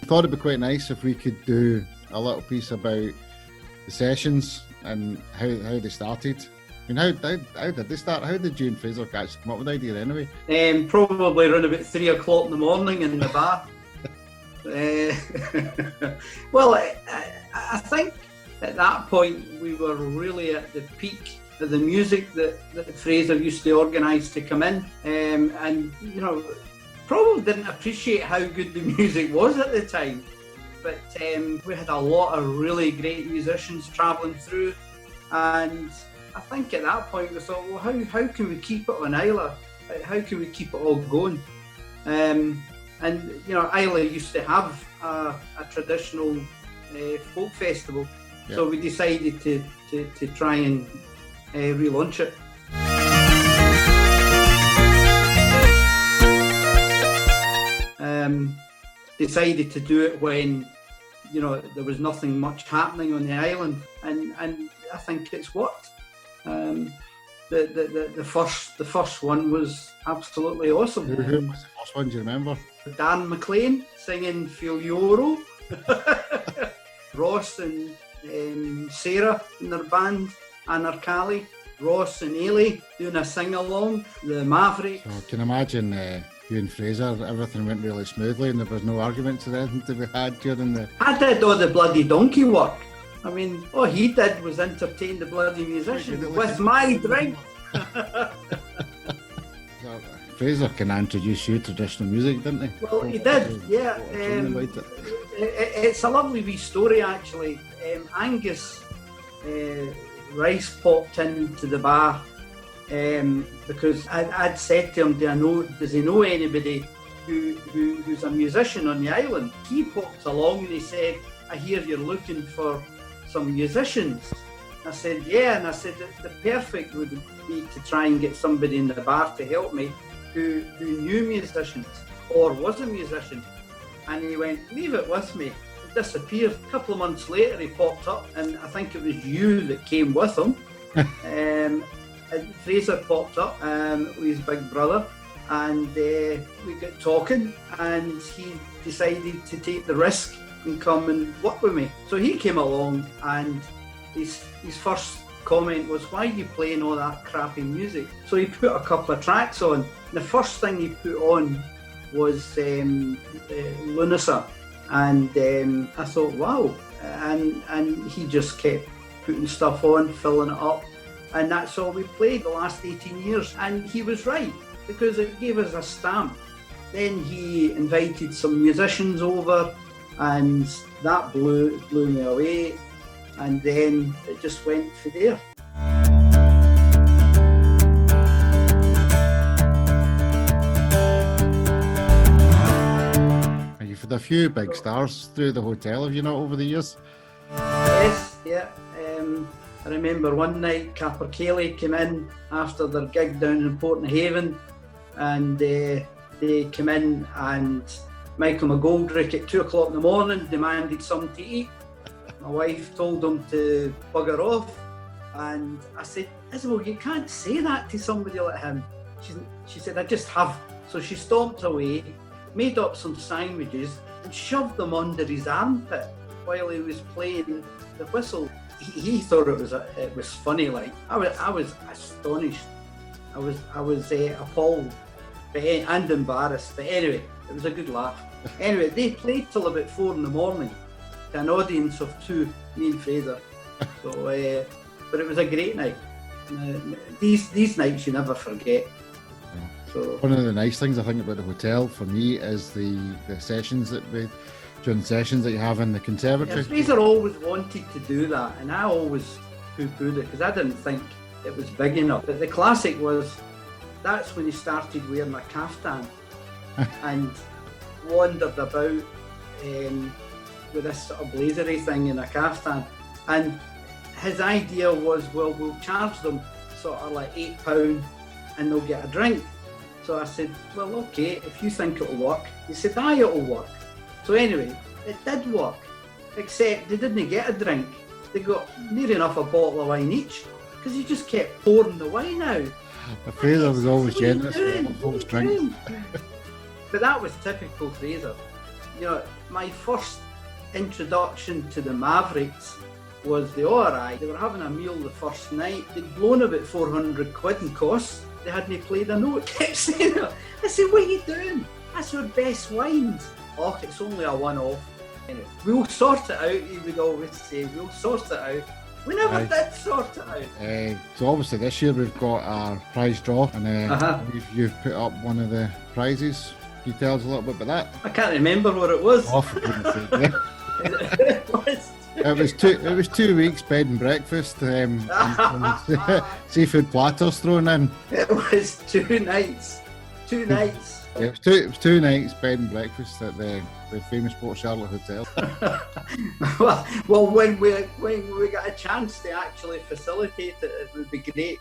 thought it'd be quite nice if we could do a little piece about the sessions and how they started. I mean, how did they start? How did you and Fraser actually come up with the idea anyway? Probably around about 3 o'clock in the morning in the bar. Well, I think at that point we were really at the peak of the music that Fraser used to organise to come in, and you know, probably didn't appreciate how good the music was at the time. But we had a lot of really great musicians travelling through, and I think at that point we thought, well, how can we keep it on Islay? How can we keep it all going? And you know, Islay used to have a traditional folk festival, yeah. So we decided to try and relaunch it. Decided to do it when, you know, there was nothing much happening on the island, and I think it's worked. The first one was absolutely awesome. Who was the first one? Do you remember? Dan McLean singing Figlioro, Ross and Sarah in their band, Anarkali, Ross and Ailey doing a sing-along, the Maverick. So I can imagine you and Fraser, everything went really smoothly and there was no arguments or anything to be had during the... I did all the bloody donkey work. I mean, all he did was entertain the bloody musicians with my drink. Fraser can introduce you to traditional music, didn't he? Well, he did, yeah. It's a lovely wee story, actually. Angus Rice popped into the bar because I'd said to him, does he know anybody who's a musician on the island? He popped along and he said, I hear you're looking for some musicians. I said, yeah, and I said the perfect would be to try and get somebody in the bar to help me who knew musicians or was a musician. And he went, leave it with me. It disappeared. A couple of months later he popped up, and I think it was you that came with him. And Fraser popped up with his big brother, and we got talking, and he decided to take the risk and come and work with me. So he came along, and his first comment was, why are you playing all that crappy music? So he put a couple of tracks on. The first thing he put on was Lunasa, and I thought, wow. And he just kept putting stuff on, filling it up, and that's all we played the last 18 years. And he was right, because it gave us a stamp. Then he invited some musicians over, and that blew me away. And then it just went from there. You've had a few big stars through the hotel, have you not, over the years? Yes, yeah. I remember one night Capper Cayley came in after their gig down in Portnahaven, and they came in, and Michael McGoldrick at 2 o'clock in the morning demanded something to eat. My wife told him to bugger off, and I said, Isabel, you can't say that to somebody like him. She said, I just have. So she stomped away, made up some sandwiches and shoved them under his armpit while he was playing the whistle. He thought it was funny. Like I was astonished. I was appalled and embarrassed. But anyway, it was a good laugh. Anyway, they played till about 4 in the morning. An audience of 2, me and Fraser. So, but it was a great night. These nights you never forget. So one of the nice things I think about the hotel for me is the sessions during sessions that you have in the conservatory. Yeah, Fraser always wanted to do that, and I always poo-pooed it because I didn't think it was big enough. But the classic was that's when he started wearing a caftan and wandered about. With this sort of blazery thing in a caftan, and his idea was, well, we'll charge them sort of like £8 and they'll get a drink. So I said, well, okay, if you think it'll work. He said, aye, it'll work. So anyway, it did work, except they didn't get a drink. They got near enough a bottle of wine each, because he just kept pouring the wine out. Fraser was always generous with folks' drinks. But that was typical Fraser. my first introduction to the Mavericks was the ORI. They were having a meal the first night. They'd blown about 400 quid in costs. They hadn't played a note. Kept saying it. I said, what are you doing? That's your best wines. Oh, it's only a one-off. Anyway, we'll sort it out, he would always say. We'll sort it out. We never did sort it out. So obviously this year we've got our prize draw, and you've put up one of the prizes. Can you tell us a little bit about that? I can't remember what it was. Oh, for goodness sake. It was 2 weeks bed and breakfast, and seafood platters thrown in. It was 2 nights. 2 nights. Yeah, it was 2 nights bed and breakfast at the famous Port Charlotte Hotel. well, when we got a chance to actually facilitate it, it would be great.